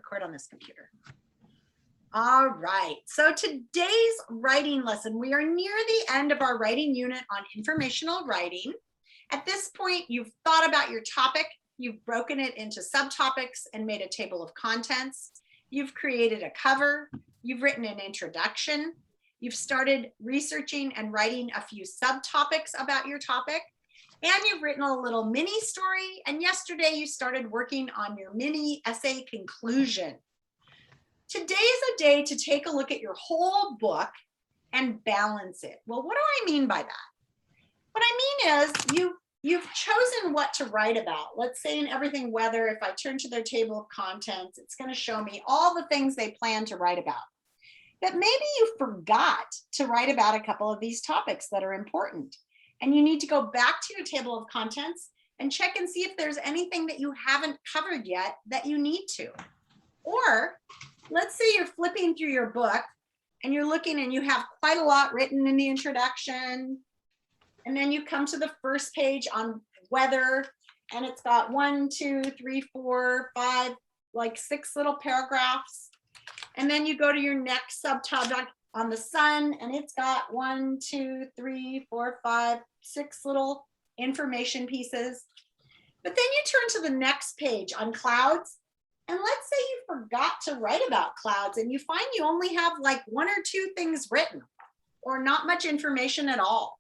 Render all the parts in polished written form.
record on this computer. All right, so today's writing lesson, we are near the end of our writing unit on informational writing. At this point, you've thought about your topic, you've broken it into subtopics and made a table of contents. You've created a cover, you've written an introduction, you've started researching and writing a few subtopics about your topic, and you've written a little mini story, and yesterday you started working on your mini essay conclusion. Today is a day to take a look at your whole book and balance it. Well, what do I mean by that? What I mean is you've chosen what to write about. Let's say in Everything Weather, if I turn to their table of contents, it's going to show me all the things they plan to write about. But maybe you forgot to write about a couple of these topics that are important. And you need to go back to your table of contents and check and see if there's anything that you haven't covered yet that you need to. Or let's say you're flipping through your book and you're looking and you have quite a lot written in the introduction. And then you come to the first page on weather and it's got 1, 2, 3, 4, 5, like 6 little paragraphs. And then you go to your next subtopic on the sun and it's got 1, 2, 3, 4, 5, 6 little information pieces. But then you turn to the next page on clouds. And let's say you forgot to write about clouds and you find you only have like 1 or 2 things written or not much information at all.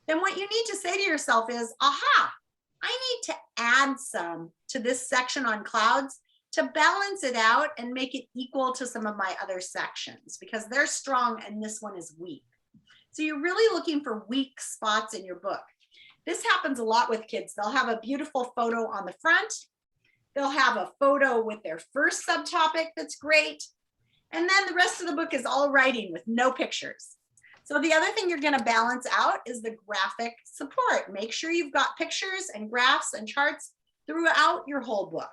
Then what you need to say to yourself is, aha, I need to add some to this section on clouds to balance it out and make it equal to some of my other sections because they're strong and this one is weak. So you're really looking for weak spots in your book. This happens a lot with kids. They'll have a beautiful photo on the front. They'll have a photo with their first subtopic that's great. And then the rest of the book is all writing with no pictures. So the other thing you're going to balance out is the graphic support. Make sure you've got pictures and graphs and charts throughout your whole book.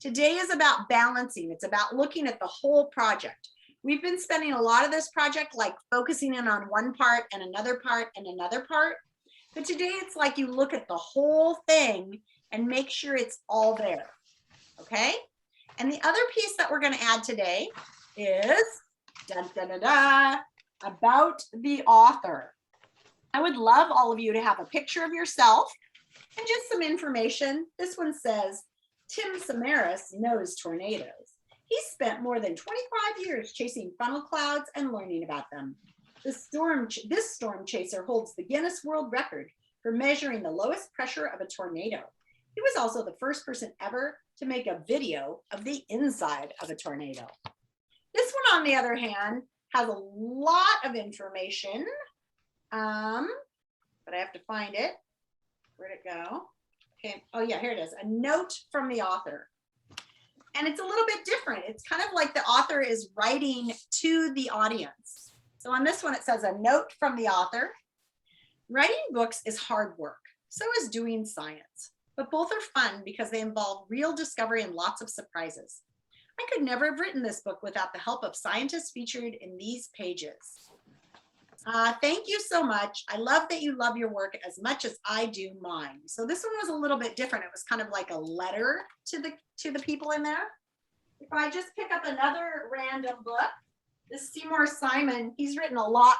Today is about balancing. It's about looking at the whole project. We've been spending a lot of this project like focusing in on one part and another part and another part. But today it's like you look at the whole thing and make sure it's all there, okay? And the other piece that we're gonna add today is about the author. I would love all of you to have a picture of yourself and just some information. This one says, Tim Samaras knows tornadoes. He spent more than 25 years chasing funnel clouds and learning about them. This storm chaser holds the Guinness World Record for measuring the lowest pressure of a tornado. He was also the first person ever to make a video of the inside of a tornado. This one, on the other hand, has a lot of information, but I have to find it. Where'd it go? Okay. Oh yeah, here it is. A note from the author. And it's a little bit different. It's kind of like the author is writing to the audience. So on this one, it says a note from the author. Writing books is hard work. So is doing science. But both are fun because they involve real discovery and lots of surprises. I could never have written this book without the help of scientists featured in these pages. Thank you so much. I love that you love your work as much as I do mine. So this one was a little bit different. It was kind of like a letter to the people in there. If I just pick up another random book, this Seymour Simon, he's written a lot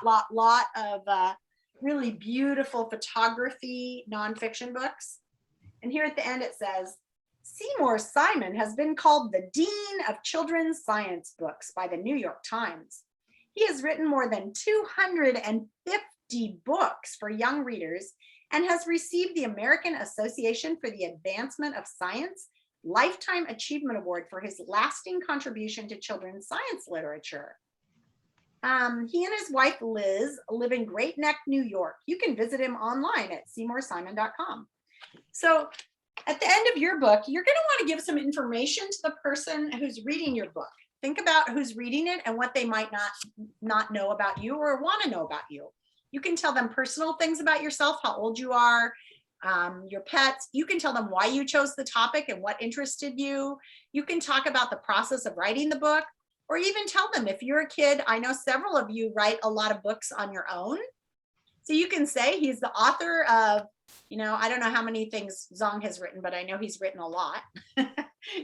of really beautiful photography nonfiction books. And here at the end it says, Seymour Simon has been called the Dean of Children's Science Books by the New York Times. He has written more than 250 books for young readers and has received the American Association for the Advancement of Science Lifetime Achievement Award for his lasting contribution to children's science literature. He and his wife, Liz, live in Great Neck, New York. You can visit him online at seymoursimon.com. So at the end of your book, you're going to want to give some information to the person who's reading your book. Think about who's reading it and what they might not know about you or want to know about you. You can tell them personal things about yourself, how old you are, your pets. You can tell them why you chose the topic and what interested you. You can talk about the process of writing the book, or even tell them if you're a kid. I know several of you write a lot of books on your own. So you can say he's the author of, I don't know how many things Zong has written, but I know he's written a lot.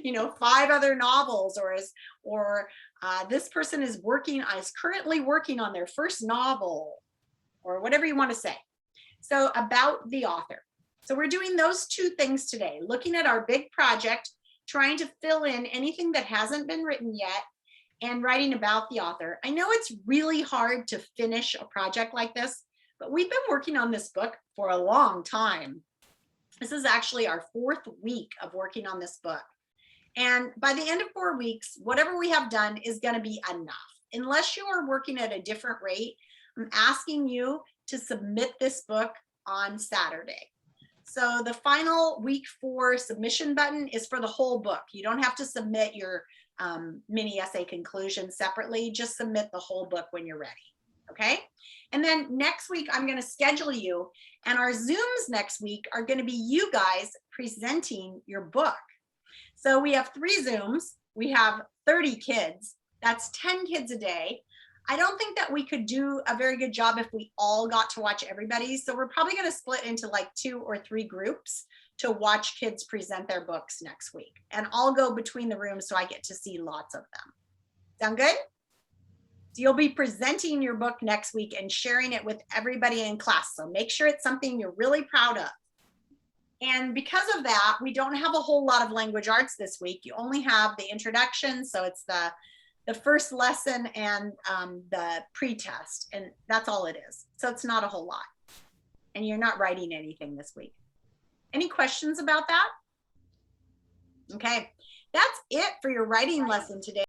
5 other novels, or this person is currently working on their first novel, or whatever you want to say. So about the author. So we're doing those 2 things today, looking at our big project, trying to fill in anything that hasn't been written yet, and writing about the author. I know it's really hard to finish a project like this, but we've been working on this book for a long time. This is actually our 4th week of working on this book. And by the end of 4 weeks, whatever we have done is going to be enough. Unless you are working at a different rate, I'm asking you to submit this book on Saturday. So the final week 4 submission button is for the whole book. You don't have to submit your mini essay conclusion separately. Just submit the whole book when you're ready. Okay. And then next week, I'm going to schedule you, and our Zooms next week are going to be you guys presenting your book. So we have 3 Zooms. We have 30 kids. That's 10 kids a day. I don't think that we could do a very good job if we all got to watch everybody. So we're probably going to split into like 2 or 3 groups to watch kids present their books next week. And I'll go between the rooms so I get to see lots of them. Sound good? So you'll be presenting your book next week and sharing it with everybody in class. So make sure it's something you're really proud of. And because of that, we don't have a whole lot of language arts this week. You only have the introduction. So it's the first lesson and the pre-test, and that's all it is. So it's not a whole lot. And you're not writing anything this week. Any questions about that? Okay, that's it for your writing lesson today.